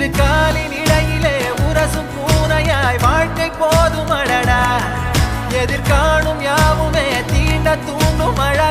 இரு காலின் இடையிலே உரசும் பூனையாய் வாழ்க்கை போதும் அடடா எதிர்காணும் யாவுமே தீண்ட தூண்டும் அழ